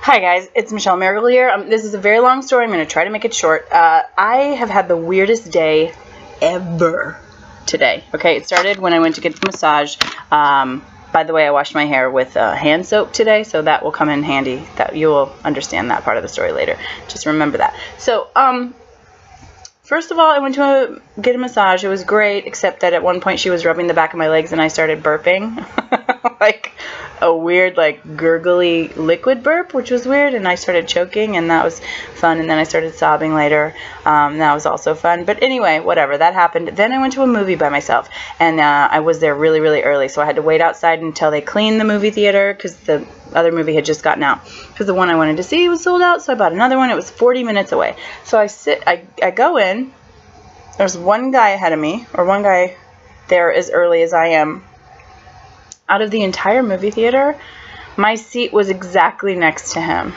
Hi guys, it's Michelle Miracle here. This is a very long story. I'm going to try to make it short. I have had the weirdest day ever today. Okay, it started when I went to get the massage. By the way, I washed my hair with hand soap today, so that will come in handy. That you will understand that part of the story later. Just remember that. So, first of all, I went to get a massage. It was great, except that at one point she was rubbing the back of my legs and I started burping. Like a weird, like, gurgly liquid burp, which was weird, and I started choking, and that was fun, and then I started sobbing later. That was also fun. But anyway, whatever, that happened. Then I went to a movie by myself, and I was there really, really early, so I had to wait outside until they cleaned the movie theater, because the other movie had just gotten out, because the one I wanted to see was sold out, so I bought another one. It was 40 minutes away. So I go in, there's one guy ahead of me, or one guy there as early as I am. Out of the entire movie theater, my seat was exactly next to him.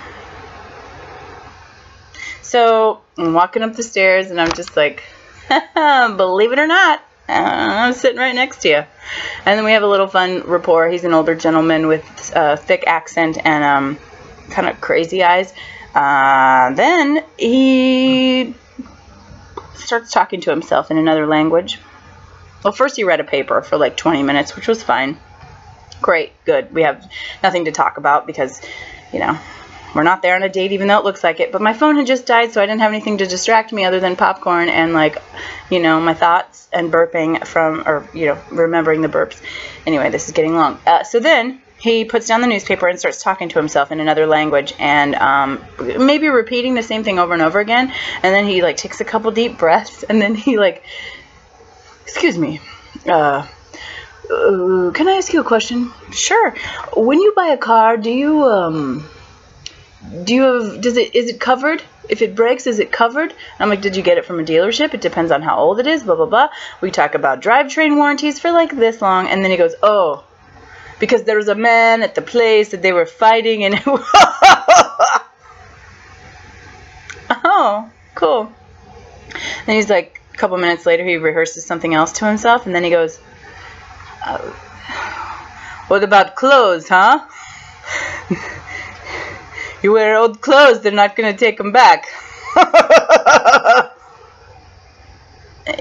So I'm walking up the stairs and I'm just like, believe it or not, I'm sitting right next to you. And then we have a little fun rapport. He's an older gentleman with a thick accent and kind of crazy eyes. Then he starts talking to himself in another language. Well, first he read a paper for like 20 minutes, which was fine. Great, good. We have nothing to talk about because, you know, we're not there on a date even though it looks like it. But my phone had just died, so I didn't have anything to distract me other than popcorn and, like, you know, my thoughts and burping from, or, you know, remembering the burps. Anyway, this is getting long. So then he puts down the newspaper and starts talking to himself in another language and maybe repeating the same thing over and over again. And then he, like, takes a couple deep breaths and then he, like, excuse me, can I ask you a question? Sure. When you buy a car, is it covered? If it breaks, is it covered? I'm like, did you get it from a dealership? It depends on how old it is, blah, blah, blah. We talk about drivetrain warranties for like this long, and then he goes, oh, because there was a man at the place that they were fighting, and oh, cool. Then he's like, a couple minutes later, he rehearses something else to himself, and then he goes, what about clothes, huh? You wear old clothes, they're not going to take them back.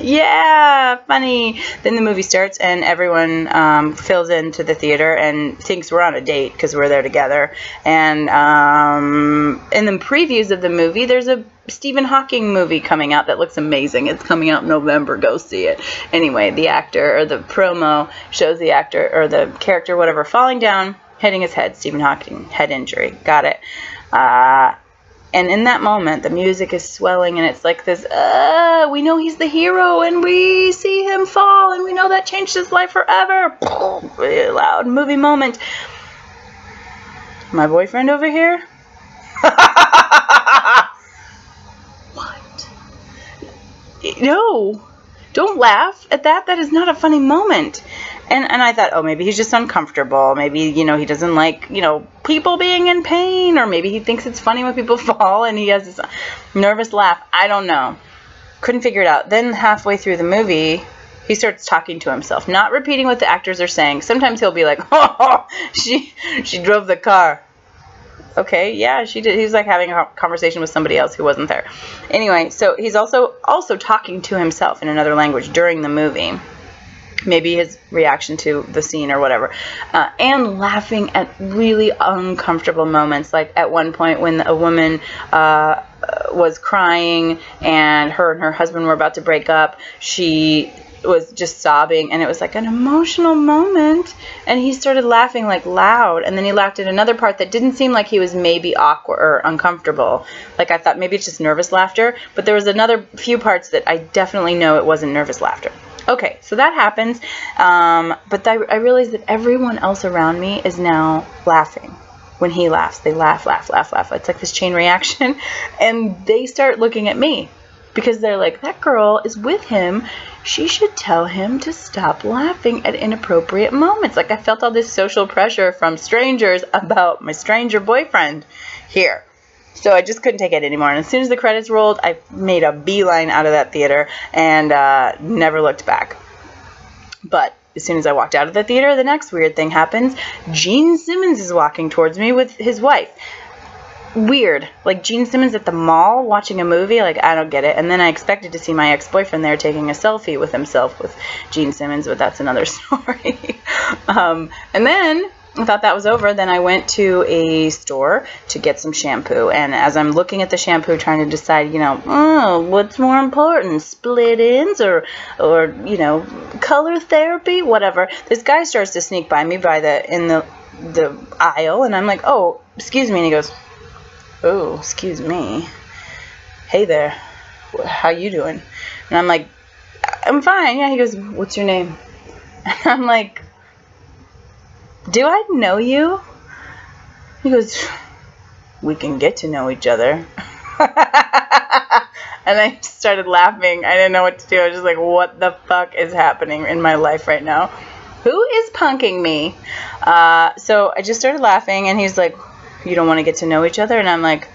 Yeah, funny. Then the movie starts and everyone fills into the theater and thinks we're on a date because we're there together. And in the previews of the movie, there's a Stephen Hawking movie coming out that looks amazing. It's coming out in November. Go see it. Anyway, the actor, or the promo, shows the actor, or the character, whatever, falling down, hitting his head. Stephen Hawking, head injury. Got it. And in that moment, the music is swelling, and it's like this, we know he's the hero, and we see him fall, and we know that changed his life forever. Really loud movie moment. My boyfriend over here? What? No. Don't laugh at that. That is not a funny moment. And I thought, oh, maybe he's just uncomfortable. Maybe, you know, he doesn't like, you know, people being in pain. Or maybe he thinks it's funny when people fall and he has this nervous laugh. I don't know. Couldn't figure it out. Then halfway through the movie, he starts talking to himself. Not repeating what the actors are saying. Sometimes he'll be like, oh, she drove the car. Okay, yeah, she did. He was like having a conversation with somebody else who wasn't there. Anyway, so he's also talking to himself in another language during the movie. Maybe his reaction to the scene or whatever. And laughing at really uncomfortable moments. Like at one point when a woman was crying and her husband were about to break up, she was just sobbing, and it was like an emotional moment, and he started laughing like loud, and then he laughed at another part that didn't seem like he was maybe awkward or uncomfortable. Like I thought maybe it's just nervous laughter, but there was another few parts that I definitely know it wasn't nervous laughter. Okay, so that happens, but I realized that everyone else around me is now laughing. When he laughs, they laugh, laugh, laugh, laugh. It's like this chain reaction, and they start looking at me. Because they're like, that girl is with him. She should tell him to stop laughing at inappropriate moments. Like I felt all this social pressure from strangers about my stranger boyfriend here. So I just couldn't take it anymore. And as soon as the credits rolled, I made a beeline out of that theater and never looked back. But as soon as I walked out of the theater, the next weird thing happens. Gene Simmons is walking towards me with his wife. weird. Like Gene Simmons at the mall watching a movie. Like, I don't get it. And then I expected to see my ex-boyfriend there taking a selfie with himself with Gene Simmons, but that's another story. And then I thought that was over. Then I went to a store to get some shampoo. And as I'm looking at the shampoo, trying to decide, you know, what's more important, split ends or you know, color therapy, whatever. This guy starts to sneak by me in the aisle, and I'm like, oh, excuse me. And he goes, oh, excuse me. Hey there. How you doing? And I'm like, I'm fine. Yeah. He goes, what's your name? And I'm like, do I know you? He goes, we can get to know each other. And I started laughing. I didn't know what to do. I was just like, what the fuck is happening in my life right now? Who is punking me? So I just started laughing, and he's like, you don't want to get to know each other? And I'm like,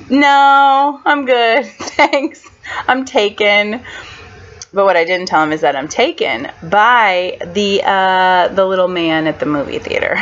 no, I'm good. Thanks. I'm taken. But what I didn't tell him is that I'm taken by the little man at the movie theater.